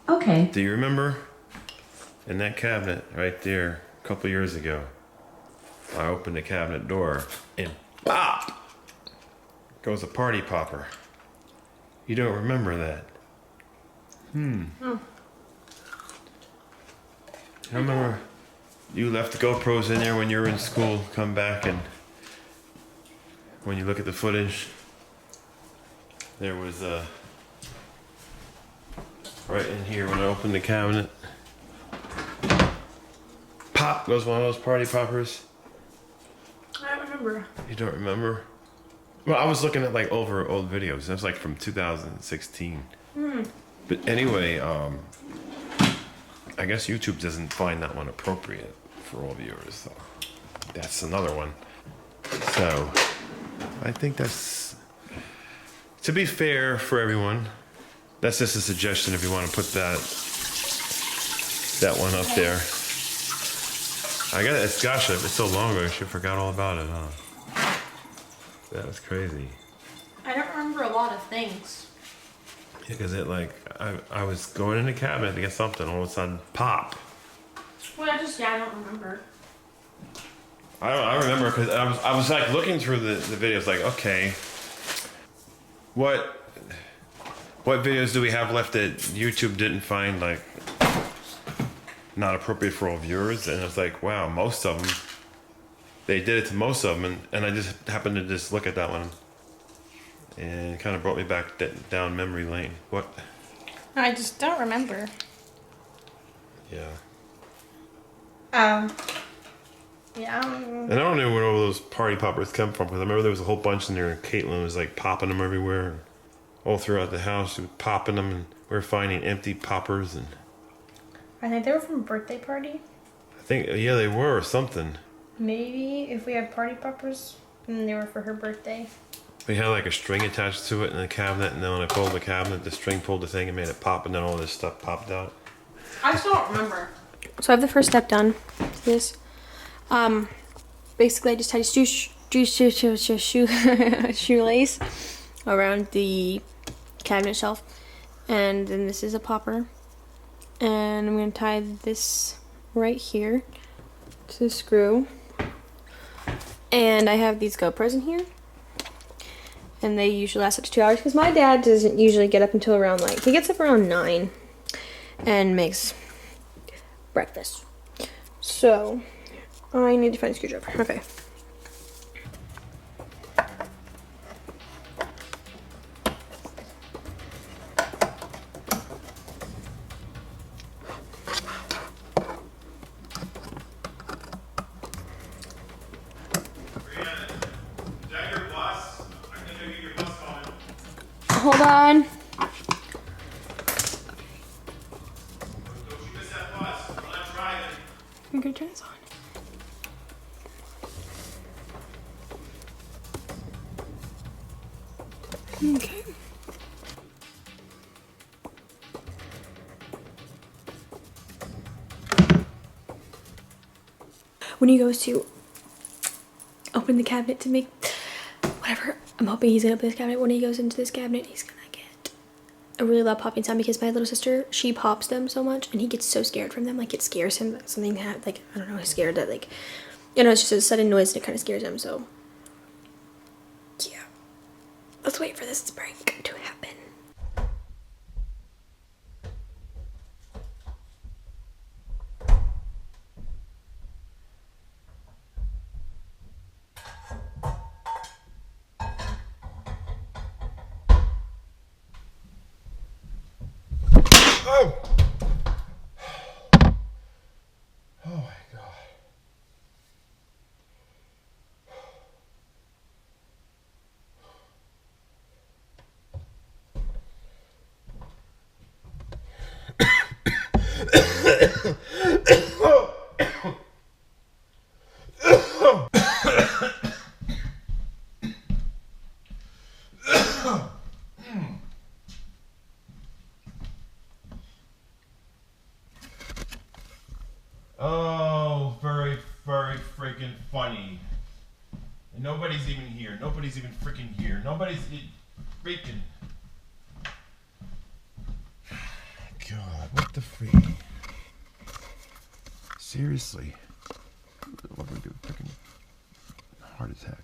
Okay. Do you remember? In that cabinet right there, a couple years ago, I opened the cabinet door and pop! Goes a party popper. You don't remember that? Oh. I remember you left the GoPros in there when you were in school. Come back and when you look at the footage, there was right in here when I opened the cabinet. Pop goes one of those party poppers. I don't remember. You don't remember? Well, I was looking at like over old videos. That's like from 2016. But anyway, I guess YouTube doesn't find that one appropriate for all viewers. So that's another one. So I think that's, to be fair for everyone, that's just a suggestion if you want to put that one up there. I got it. Gosh, it's so long ago. I should forgot all about it, huh? That was crazy. I don't remember a lot of things. Yeah, because it I was going in the cabinet to get something. All of a sudden, pop. Well, I don't remember. I remember because I was like looking through the videos, like, okay, what videos do we have left that YouTube didn't find like not appropriate for all viewers? And I was like, wow, most of them, they did it to most of them, and I just happened to just look at that one, and it kind of brought me back down memory lane. What? I just don't remember. Yeah. Yeah. And I don't know where all those party poppers come from, because I remember there was a whole bunch in there, and Caitlin was like popping them everywhere, all throughout the house. She was popping them, and we were finding empty poppers, and I think they were from a birthday party. I think, yeah, they were, or something. Maybe if we had party poppers, and they were for her birthday. We had like a string attached to it in the cabinet, and then when I pulled the cabinet, the string pulled the thing and made it pop, and then all this stuff popped out. I still don't remember. So I have the first step done. This, basically I just tied a shoelace around the cabinet shelf, and then this is a popper, and I'm gonna tie this right here to the screw, and I have these GoPros in here, and they usually last up to 2 hours because my dad doesn't usually get up until around, like, he gets up around 9 and makes breakfast. So I need to find a screwdriver. Okay. Hold on. I'm gonna turn this on. Okay. When he goes to open the cabinet to make whatever, I'm hoping he's gonna open this cabinet. When he goes into this cabinet, he's gonna get a really loud popping sound because my little sister, she pops them so much and he gets so scared from them. Like, it scares him that something like, I don't know, he's scared that, like, you know, it's just a sudden noise and it kind of scares him. So yeah, let's wait for this break to happen. Oh! Oh my God. Oh, very, very freaking funny. And nobody's even here. Nobody's even freaking here. Nobody's freaking. God, what What the freak? Seriously. What would do? Freaking heart attack.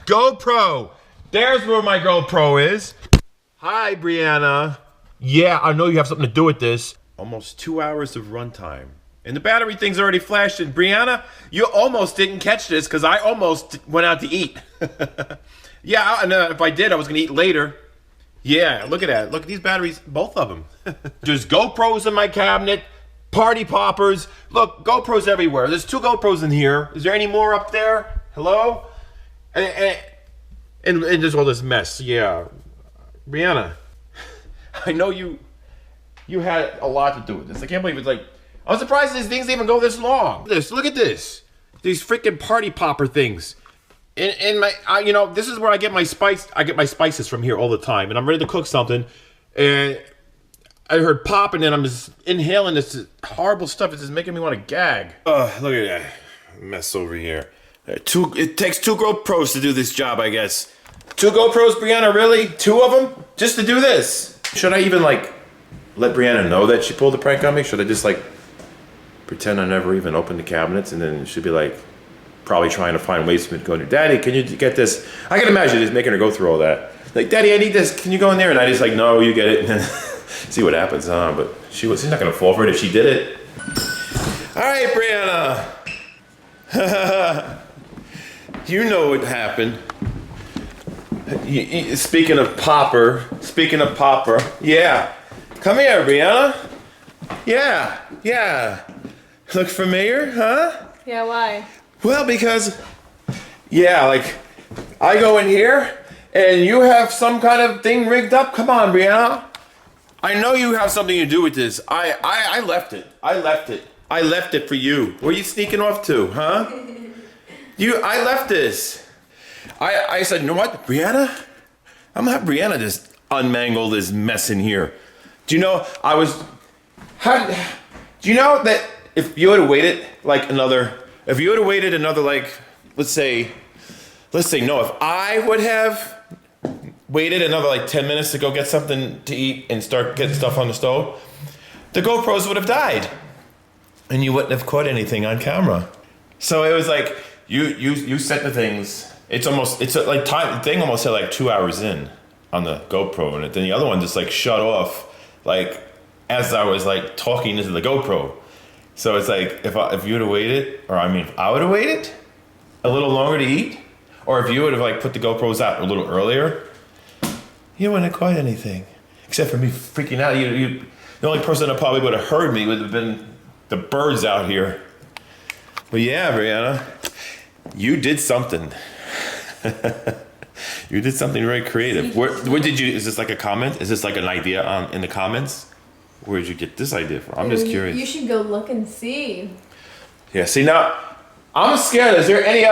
GoPro! There's where my GoPro is. Hi, Brianna. Yeah, I know you have something to do with this. Almost 2 hours of runtime. And the battery thing's already flashed. And Brianna, you almost didn't catch this because I almost went out to eat. Yeah, and if I did, I was going to eat later. Yeah, look at that. Look at these batteries, both of them. There's GoPros in my cabinet, party poppers. Look, GoPros everywhere. There's 2 GoPros in here. Is there any more up there? Hello? And there's all this mess. Yeah. Brianna, I know you had a lot to do with this. I can't believe it's like, I'm surprised these things even go this long. Look at this. These freaking party popper things. In my, you know, this is where I get my spices from here all the time. And I'm ready to cook something, and I heard popping, and I'm just inhaling this horrible stuff. It's just making me want to gag. Look at that mess over here. It takes 2 GoPros to do this job, I guess. 2 GoPros, Brianna, really? 2 of them? Just to do this? Should I even, like, let Brianna know that she pulled a prank on me? Should I just, like, pretend I never even opened the cabinets, and then she'd be, like, probably trying to find ways for me to go to, Daddy, can you get this? I can imagine just making her go through all that. Like, Daddy, I need this. Can you go in there? And I just, like, no, you get it. And then see what happens, huh? But she's not going to fall for it if she did it. All right, Brianna. You know what happened. Speaking of popper, yeah. Come here, Brianna. Yeah. Look familiar, huh? Yeah, why? Well, because, yeah, like, I go in here and you have some kind of thing rigged up. Come on, Brianna. I know you have something to do with this. I left it. I left it for you. Where are you sneaking off to, huh? I left this. I said, you know what, Brianna? I'm gonna have Brianna just unmangle this mess in here. Do you know, do you know that if you would have waited another, like, let's say, no, if I would have waited another like 10 minutes to go get something to eat and start getting stuff on the stove, the GoPros would have died. And you wouldn't have caught anything on camera. So it was like, you set the things. The thing almost said like 2 hours in on the GoPro, and then the other one just like shut off, like as I was like talking into the GoPro. So it's like if you would have waited, or if I would have waited a little longer to eat, or if you would have like put the GoPros out a little earlier, you wouldn't have caught anything, except for me freaking out. The only person that probably would have heard me would have been the birds out here. But yeah, Brianna, you did something. You did something very creative. Where did you? Is this like a comment? Is this like an idea in the comments? Where did you get this idea from? I'm just curious. You should go look and see. Yeah. See, now I'm scared. Was there any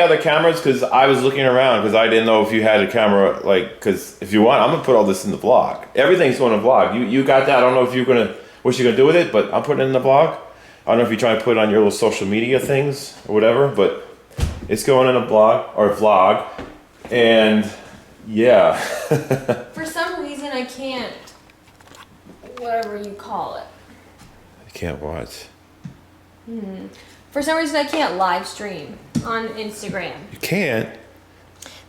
other cameras? Because I was looking around because I didn't know if you had a camera. Like, because if you want, I'm gonna put all this in the vlog. Everything's going to vlog. You got that? I don't know if what you're gonna do with it, but I'm putting it in the vlog. I don't know if you're trying to put it on your little social media things or whatever, but it's going in a blog or a vlog, and yeah. For some reason, I can't, whatever you call it. I can't watch. For some reason, I can't live stream on Instagram. You can't?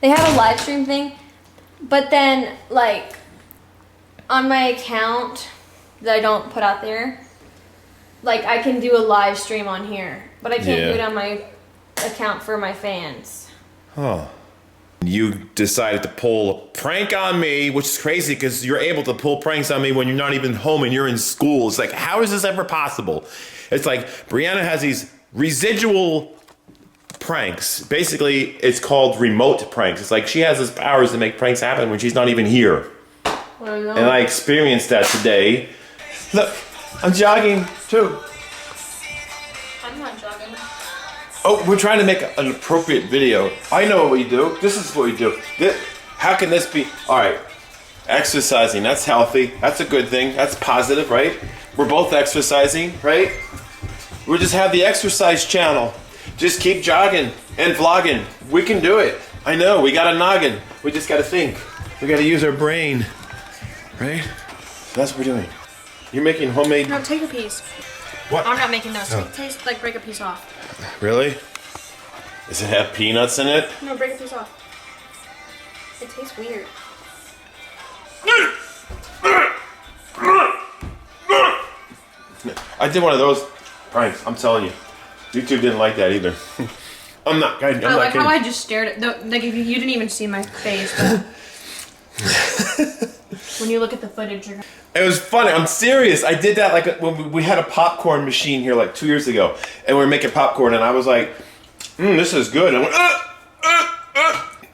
They have a live stream thing, but then, like, on my account that I don't put out there, like, I can do a live stream on here, but I can't do it on my account for my fans. Huh. You decided to pull a prank on me, which is crazy because you're able to pull pranks on me when you're not even home and you're in school. It's like, how is this ever possible? It's like Brianna has these residual pranks. Basically, it's called remote pranks. It's like she has these powers to make pranks happen when she's not even here. And I experienced that today. Look, I'm jogging too. I'm not jogging. Oh, we're trying to make an appropriate video. I know what we do. This is what we do. How can this be? All right, exercising. That's healthy. That's a good thing. That's positive, right? We're both exercising, right? We just have the exercise channel. Just keep jogging and vlogging. We can do it. I know. We got a noggin. We just got to think. We got to use our brain. Right? So that's what we're doing. You're making homemade... No, take a piece. What? I'm not making those. Oh. Taste like break a piece off. Really? Does it have peanuts in it? No, break a piece off. It tastes weird. I did one of those pranks. I'm telling you. YouTube didn't like that either. I'm not kidding. I like how I just stared at... Like, you didn't even see my face, but... when you look at the footage, you're... It was funny. I'm serious. I did that like when we had a popcorn machine here like 2 years ago, and we were making popcorn, and I was like, "This is good." And I went,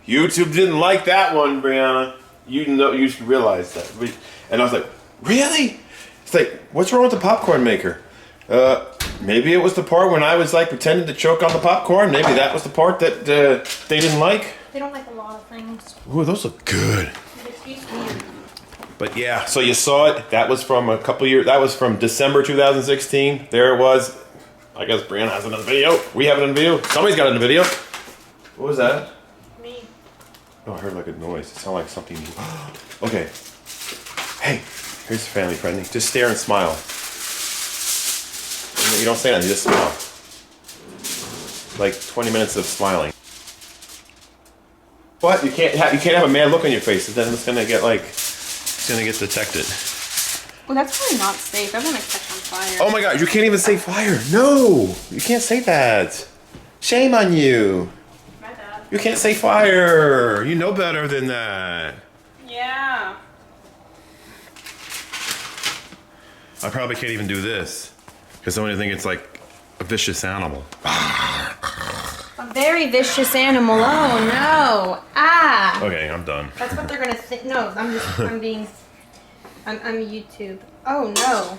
YouTube didn't like that one, Brianna. You know, you should realize that. And I was like, "Really?" It's like, "What's wrong with the popcorn maker?" Maybe it was the part when I was like pretending to choke on the popcorn. Maybe that was the part that they didn't like. They don't like a lot of things. Ooh, those look good. It tastes weird. But yeah, so you saw it. That was from a couple years. That was from December 2016. There it was. I guess Brianna has it on video. We have it on video. Somebody's got it on video. What was that? Me. Oh, I heard like a noise. It sounded like something. Okay. Hey, here's the family friendly. Just stare and smile. You don't say nothing. You just smile. Like 20 minutes of smiling. But you can't have a mad look on your face. Then it's gonna get like. It's gonna get detected. Well, that's probably not safe. I'm gonna catch on fire. Oh my god, you can't even say fire. No, you can't say that. Shame on you. My bad. You can't say fire. You know better than that. Yeah. I probably can't even do this because I only think it's like a vicious animal. A very vicious animal. Oh no. Ah. Okay, I'm done. That's what they're gonna think. No, I'm YouTube. Oh no.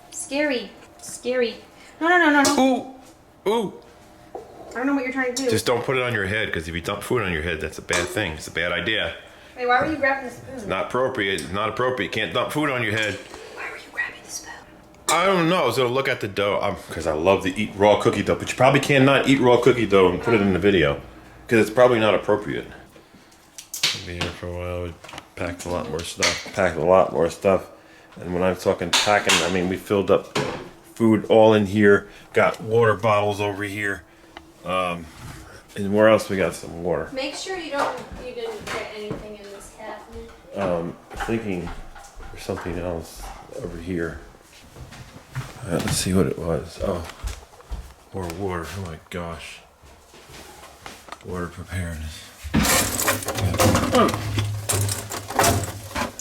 Scary. Scary. No. Ooh, ooh. I don't know what you're trying to do. Just don't put it on your head because if you dump food on your head, that's a bad thing. It's a bad idea. Wait, why were you grabbing the spoon? It's not appropriate. It's not appropriate. You can't dump food on your head. Why were you grabbing the spoon? I don't know. I was gonna look at the dough because I love to eat raw cookie dough, but you probably cannot eat raw cookie dough and put it in the video because it's probably not appropriate. I'll be here for a while. We packed a lot more stuff. And when I'm talking packing, I mean we filled up food all in here. Got water bottles over here. And where else we got some water? Make sure you didn't get anything in this cabinet. Thinking there's something else over here. Let's see what it was. Oh, more water. Oh my gosh. Water preparedness.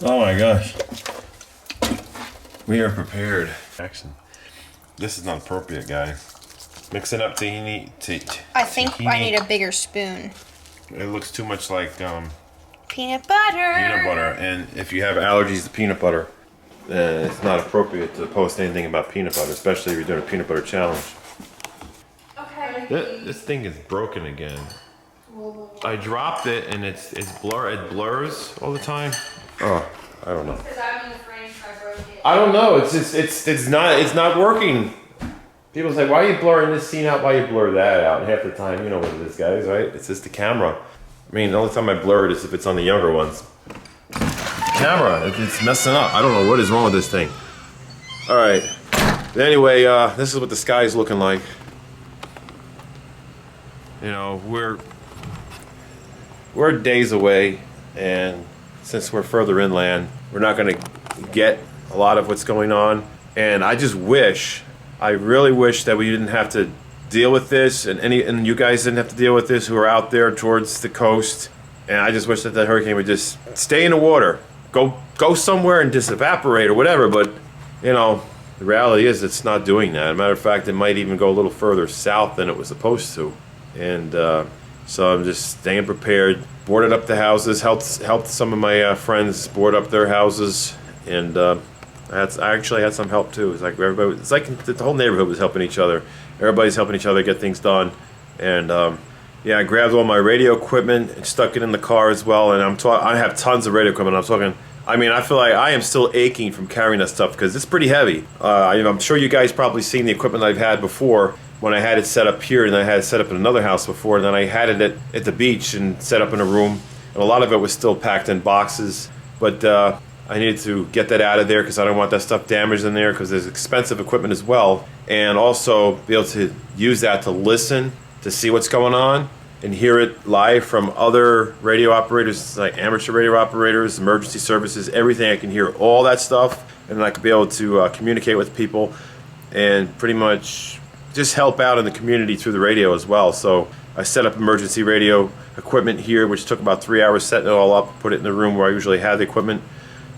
Oh my gosh. We are prepared. Action. This is not appropriate, guys. Mix it up tahini. I think I need a bigger spoon. It looks too much like Peanut butter. peanut butter, and if you have allergies to peanut butter, it's not appropriate to post anything about peanut butter, especially if you're doing a peanut butter challenge. Okay. This thing is broken again. I dropped it and it blurs all the time. Oh, I don't know. Because I'm in the frame, so I broke it. I don't know. It's not working. People say, why are you blurring this scene out? Why you blur that out? And half the time, you know what it is, guys, right? It's just the camera. I mean, the only time I blur it is if it's on the younger ones. Camera, it's messing up. I don't know what is wrong with this thing. All right. But anyway, this is what the sky is looking like. You know, we're days away, and since we're further inland, we're not going to get a lot of what's going on. And I really wish that we didn't have to deal with this, and you guys didn't have to deal with this who are out there towards the coast. And I just wish that the hurricane would just stay in the water, go somewhere and just evaporate or whatever. But you know, the reality is it's not doing that. As a matter of fact, it might even go a little further south than it was supposed to. And so I'm just staying prepared. Boarded up the houses, helped some of my friends board up their houses, and I actually had some help too. It's like the whole neighborhood was helping each other. Everybody's helping each other get things done. And yeah, I grabbed all my radio equipment and stuck it in the car as well. And I have tons of radio equipment. I mean, I feel like I am still aching from carrying that stuff because it's pretty heavy. I'm sure you guys probably seen the equipment I've had before when I had it set up here, and I had it set up in another house before, and then I had it at the beach and set up in a room. And a lot of it was still packed in boxes. But I I needed to get that out of there because I don't want that stuff damaged in there because there's expensive equipment as well. And also be able to use that to listen, to see what's going on and hear it live from other radio operators, like amateur radio operators, emergency services, everything. I can hear all that stuff, and then I can be able to communicate with people and pretty much just help out in the community through the radio as well. So I set up emergency radio equipment here, which took about 3 hours setting it all up, put it in the room where I usually have the equipment,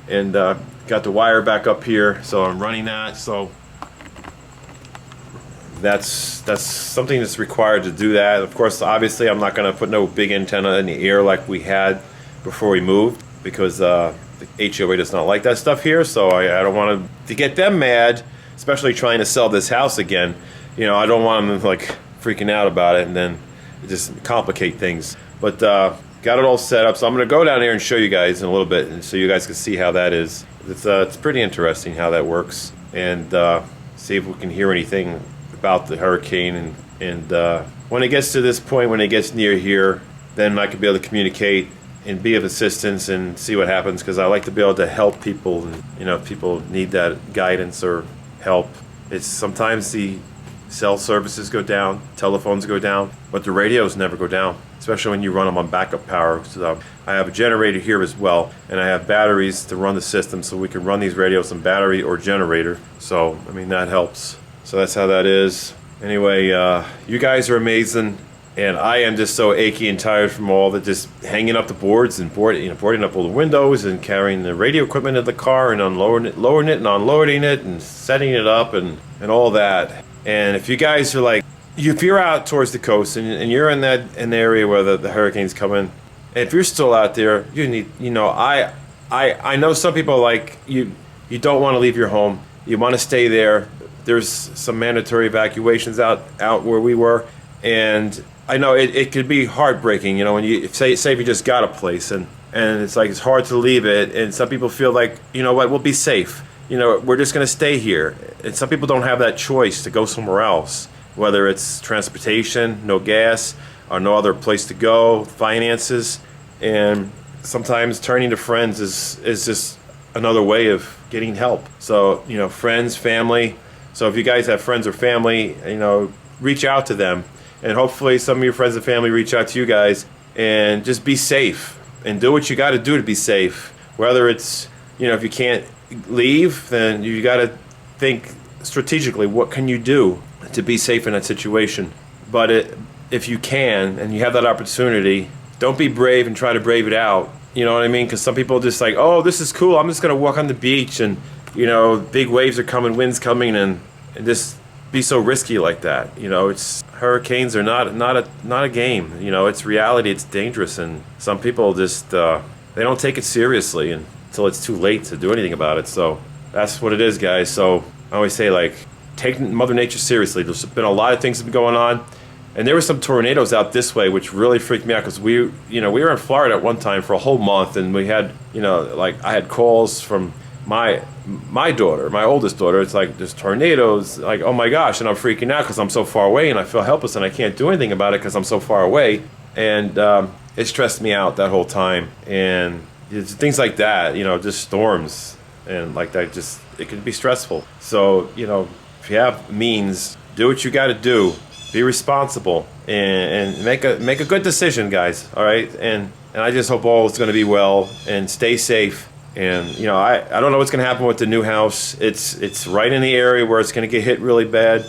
and got the wire back up here, so I'm running that. So that's something that's required to do that. Of course, obviously I'm not going to put no big antenna in the air like we had before we moved, because the HOA does not like that stuff here, so I don't want to get them mad, especially trying to sell this house again. You know, I don't want them like freaking out about it and then just complicate things. But got it all set up, so I'm going to go down there and show you guys in a little bit, and so you guys can see how that is. It's pretty interesting how that works, and see if we can hear anything about the hurricane. And when it gets to this point, when it gets near here, then I can be able to communicate and be of assistance and see what happens, because I like to be able to help people. And you know, if people need that guidance or help, it's sometimes the cell services go down, telephones go down, but the radios never go down, especially when you run them on backup power. So I have a generator here as well, and I have batteries to run the system, so we can run these radios on battery or generator. So I mean, that helps. So that's how that is. Anyway, you guys are amazing, and I am just so achy and tired from all the just hanging up the boards and boarding up all the windows and carrying the radio equipment in the car and lowering it and unloading it and setting it up and all that. And if you guys are like, if you're out towards the coast and you're in the area where the hurricane's coming, and if you're still out there, you need, you know, I know some people like you don't want to leave your home. You want to stay there. There's some mandatory evacuations out where we were, and I know it could be heartbreaking, you know, when you say if you just got a place and it's like it's hard to leave it, and some people feel like, you know what, we'll be safe. You know, we're just going to stay here. And some people don't have that choice to go somewhere else, whether it's transportation, no gas, or no other place to go, finances. And sometimes turning to friends is just another way of getting help. So, you know, friends, family. So if you guys have friends or family, you know, reach out to them. And hopefully some of your friends and family reach out to you guys, and just be safe and do what you got to do to be safe. Whether it's, you know, if you can't leave, then you got to think strategically, what can you do to be safe in that situation? But if you can and you have that opportunity, don't be brave and try to brave it out. You know what I mean? Because some people just like, oh, this is cool, I'm just going to walk on the beach, and you know, big waves are coming, wind's coming, and just be so risky like that. You know, it's hurricanes are not a game. You know, it's reality. It's dangerous, and some people just they don't take it seriously until it's too late to do anything about it. So that's what it is, guys. So I always say, like, take Mother Nature seriously. There's been a lot of things that have been going on, and there were some tornadoes out this way, which really freaked me out, because we were in Florida at one time for a whole month, and we had, you know, like, I had calls from my daughter, my oldest daughter. It's like, there's tornadoes, like, oh my gosh, and I'm freaking out because I'm so far away, and I feel helpless, and I can't do anything about it because I'm so far away. And it stressed me out that whole time. And it's things like that, you know, just storms and like that, just, it can be stressful. So, you know, if you have means, do what you got to do. Be responsible and make a good decision, guys. All right, and I just hope all is going to be well, and stay safe. And you know, I don't know what's going to happen with the new house. It's right in the area where it's going to get hit really bad.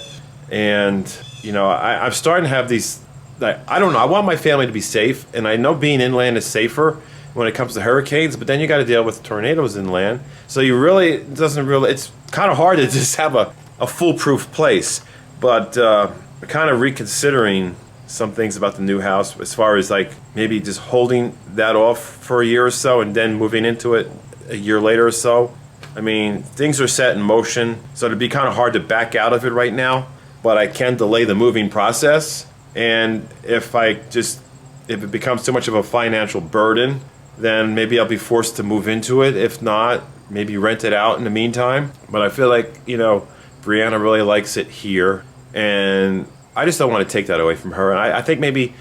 And you know, I'm starting to have these, like, I don't know, I want my family to be safe, and I know being inland is safer when it comes to hurricanes, but then you got to deal with tornadoes inland. So you really, it's kind of hard to just have a foolproof place. But we're kind of reconsidering some things about the new house, as far as like maybe just holding that off for a year or so and then moving into it a year later or so. I mean, things are set in motion, so it'd be kind of hard to back out of it right now, but I can delay the moving process. And if it becomes too much of a financial burden, then maybe I'll be forced to move into it. If not, maybe rent it out in the meantime. But I feel like, you know, Brianna really likes it here, and I just don't want to take that away from her. And I think maybe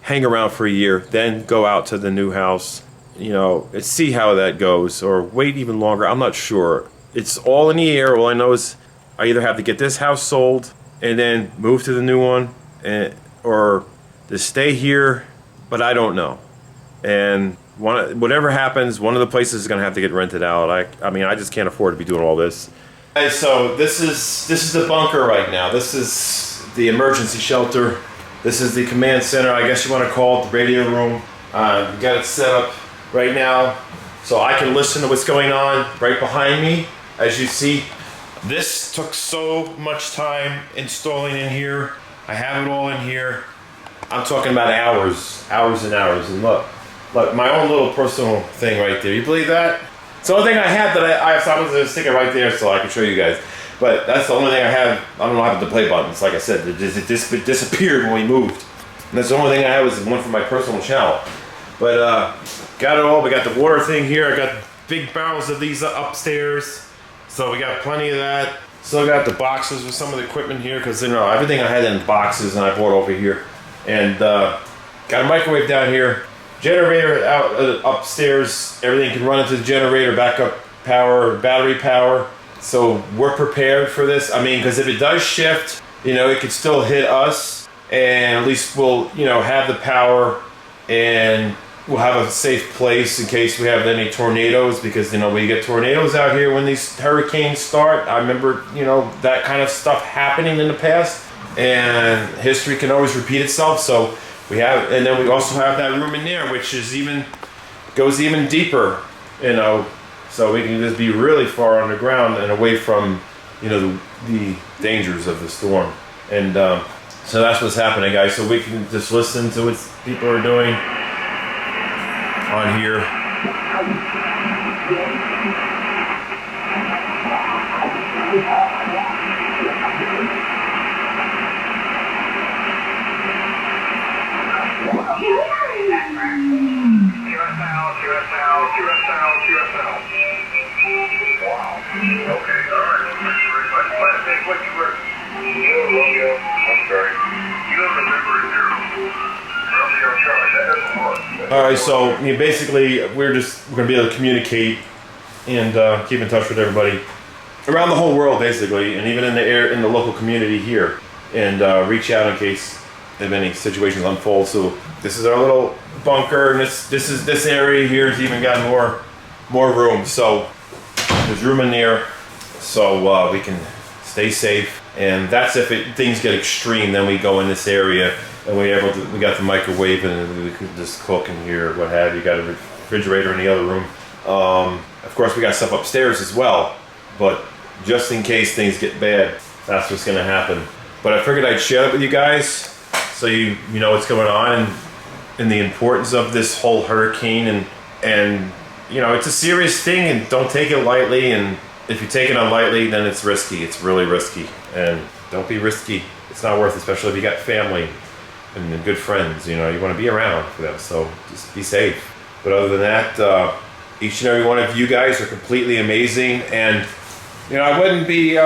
hang around for a year, then go out to the new house you know, see how that goes, or wait even longer. I'm not sure. It's all in the air. All I know is I either have to get this house sold and then move to the new one, or to stay here, but I don't know. And whatever happens, one of the places is going to have to get rented out. I mean, I just can't afford to be doing all this. Okay, so this is the bunker right now. This is the emergency shelter. This is the command center, I guess you want to call it, the radio room. We got it set up right now so I can listen to what's going on right behind me. As you see, this took so much time installing in here. I have it all in here. I'm talking about hours and hours. And look, my own little personal thing right there. You believe that? It's the only thing I have that I was going to stick it right there so I can show you guys. But that's the only thing I have. I don't have the play buttons. Like I said, it disappeared when we moved. And that's the only thing I have is one for my personal channel. But got it all. We got the water thing here. I got big barrels of these upstairs. So we got plenty of that. Still got the boxes with some of the equipment here because, you know, everything I had in boxes and I brought over here. And got a microwave down here. Generator out upstairs. Everything can run into the generator, backup power, battery power. So we're prepared for this. I mean, because if it does shift, you know, it could still hit us, and at least we'll, you know, have the power, and we'll have a safe place in case we have any tornadoes, because, you know, we get tornadoes out here when these hurricanes start. I remember, you know, that kind of stuff happening in the past, and history can always repeat itself. So we have, and then we also have that room in there, which is goes even deeper, you know, so we can just be really far underground and away from, you know, the dangers of the storm. And so that's what's happening, guys. So we can just listen to what people are doing on here. All right, so I mean, basically, we're gonna be able to communicate and keep in touch with everybody around the whole world, basically, and even in the local community here, and reach out in case if any situations unfold. So this is our little bunker, and this area here has even got more room. So there's room in there, so we can stay safe. And that's if things get extreme, then we go in this area. And we got the microwave, and we could just cook in here, what have you. Got a refrigerator in the other room. Of course, we got stuff upstairs as well. But just in case things get bad, that's what's going to happen. But I figured I'd share it with you guys, so you know what's going on and the importance of this whole hurricane. And you know, it's a serious thing, and don't take it lightly. And if you take it on lightly, then it's risky. It's really risky. And don't be risky. It's not worth it, especially if you got family and good friends. You know, you want to be around for them, so just be safe. But other than that, each and every one of you guys are completely amazing, and you know, I wouldn't be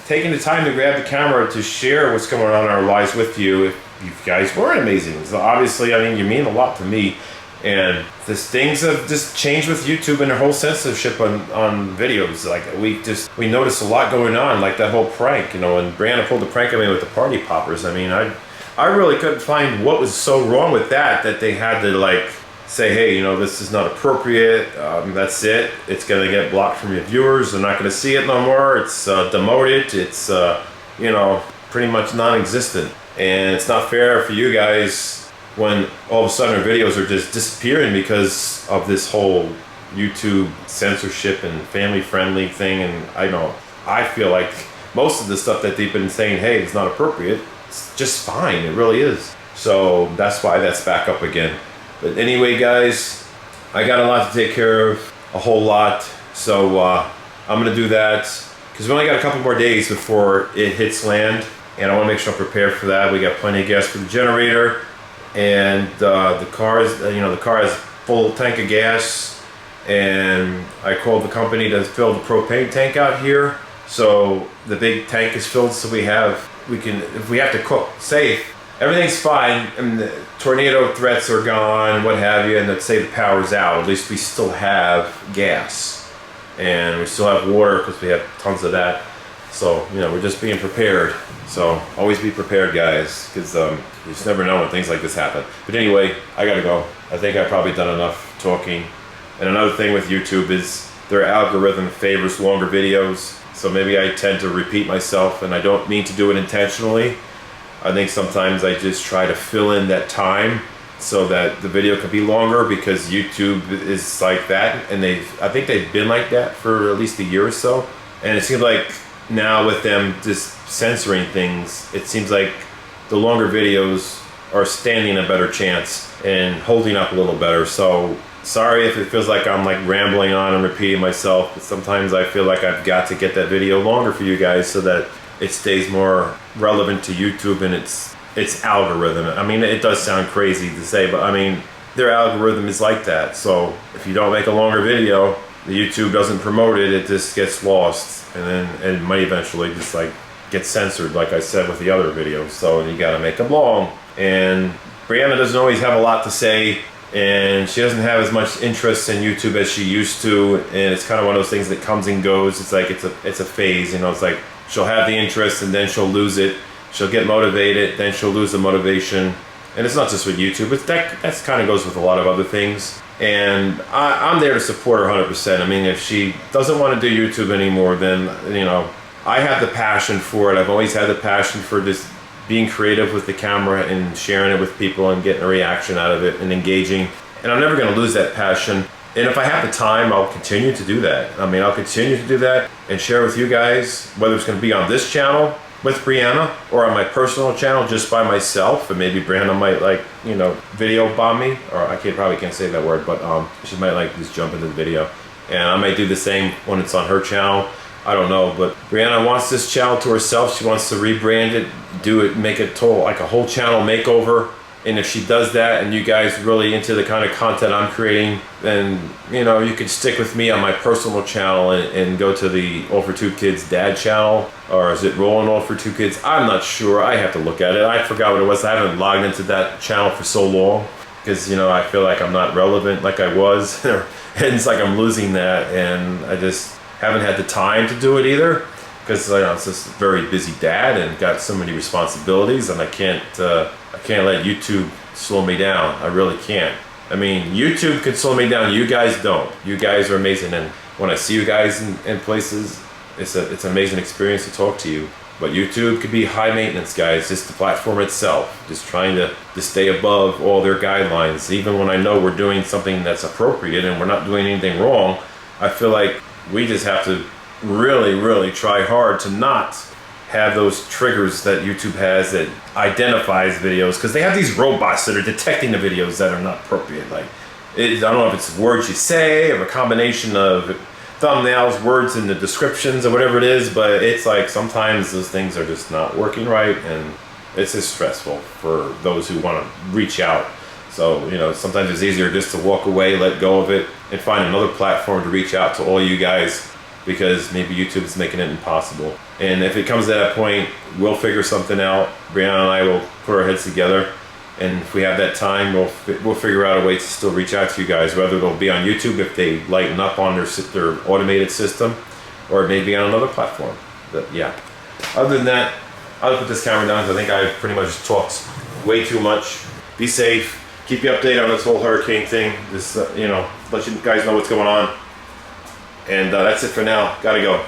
taking the time to grab the camera to share what's going on in our lives with you if you guys weren't amazing. So obviously, I mean, you mean a lot to me, and things have just changed with YouTube and their whole censorship on videos. Like we noticed a lot going on, like that whole prank, you know, and Brianna pulled the prank on me with the party poppers. I mean, I really couldn't find what was so wrong with that they had to like say, hey, you know, this is not appropriate. That's it. It's gonna get blocked from your viewers. They're not gonna see it no more. It's demoted. It's you know, pretty much non-existent. And it's not fair for you guys when all of a sudden our videos are just disappearing because of this whole YouTube censorship and family-friendly thing. And I feel like most of the stuff that they've been saying, hey, it's not appropriate, it's just fine. It really is. So that's why that's back up again. But anyway, guys, I got a lot to take care of, a whole lot. So I'm gonna do that because we only got a couple more days before it hits land, and I want to make sure I'm prepared for that. We got plenty of gas for the generator, and the car has full tank of gas. And I called the company to fill the propane tank out here, so the big tank is filled. So we can, if we have to cook safe, everything's fine, and the tornado threats are gone, what have you, and let's say the power's out, at least we still have gas, and we still have water because we have tons of that. So, you know, we're just being prepared. So always be prepared, guys, because you just never know when things like this happen. But anyway, I gotta go. I think I've probably done enough talking. And another thing with YouTube is their algorithm favors longer videos. So maybe I tend to repeat myself, and I don't mean to do it intentionally. I think sometimes I just try to fill in that time so that the video can be longer, because YouTube is like that, and I think they've been like that for at least a year or so. And it seems like now with them just censoring things, it seems like the longer videos are standing a better chance and holding up a little better. So sorry if it feels like I'm like rambling on and repeating myself, but sometimes I feel like I've got to get that video longer for you guys so that it stays more relevant to YouTube and its algorithm. I mean, it does sound crazy to say, but I mean, their algorithm is like that. So if you don't make a longer video, the YouTube doesn't promote it, it just gets lost, and then it might eventually just like get censored, like I said with the other videos. So you gotta make them long. And Brianna doesn't always have a lot to say, and she doesn't have as much interest in YouTube as she used to, and it's kind of one of those things that comes and goes. It's like it's a phase, you know. It's like she'll have the interest and then she'll lose it. She'll get motivated, then she'll lose the motivation. And it's not just with YouTube, it's that's kind of goes with a lot of other things. And I'm there to support her 100%. I mean, if she doesn't want to do YouTube anymore, then, you know, I have the passion for it. I've always had the passion for just being creative with the camera and sharing it with people and getting a reaction out of it and engaging. And I'm never going to lose that passion. And if I have the time, I'll continue to do that. I mean, I'll continue to do that and share with you guys, whether it's going to be on this channel with Brianna or on my personal channel just by myself. And maybe Brianna might, like, you know, video bomb me, or probably can't say that word, but she might like just jump into the video. And I might do the same when it's on her channel. I don't know, but Brianna wants this channel to herself. She wants to rebrand it, do it, make it total, like a whole channel makeover. And if she does that and you guys really into the kind of content I'm creating, then, you know, you could stick with me on my personal channel and go to the All for Two Kids dad channel. Or is it rolling All for Two Kids? I'm not sure. I have to look at it. I forgot what it was. I haven't logged into that channel for so long because, you know, I feel like I'm not relevant like I was. And it's like I'm losing that, and I just haven't had the time to do it either, because, you know, it's just a very busy dad and got so many responsibilities, and I can't let YouTube slow me down. I really can't. I mean, YouTube can slow me down. You guys don't. You guys are amazing, and when I see you guys in places, it's an amazing experience to talk to you. But YouTube could be high maintenance, guys. Just the platform itself, just trying to stay above all their guidelines. Even when I know we're doing something that's appropriate and we're not doing anything wrong, I feel like we just have to really, really try hard to not have those triggers that YouTube has that identifies videos, because they have these robots that are detecting the videos that are not appropriate. Like, I don't know if it's words you say or a combination of thumbnails, words in the descriptions, or whatever it is, but it's like sometimes those things are just not working right, and it's just stressful for those who want to reach out. So, you know, sometimes it's easier just to walk away, let go of it, and find another platform to reach out to all you guys, because maybe YouTube is making it impossible. And if it comes to that point, we'll figure something out. Brianna and I will put our heads together, and if we have that time, we'll figure out a way to still reach out to you guys, whether it'll be on YouTube if they lighten up on their automated system, or maybe on another platform. But yeah, other than that, I'll put this camera down because I think I've pretty much talked way too much. Be safe. Keep you updated on this whole hurricane thing. Just, you know, let you guys know what's going on. And that's it for now. Gotta go.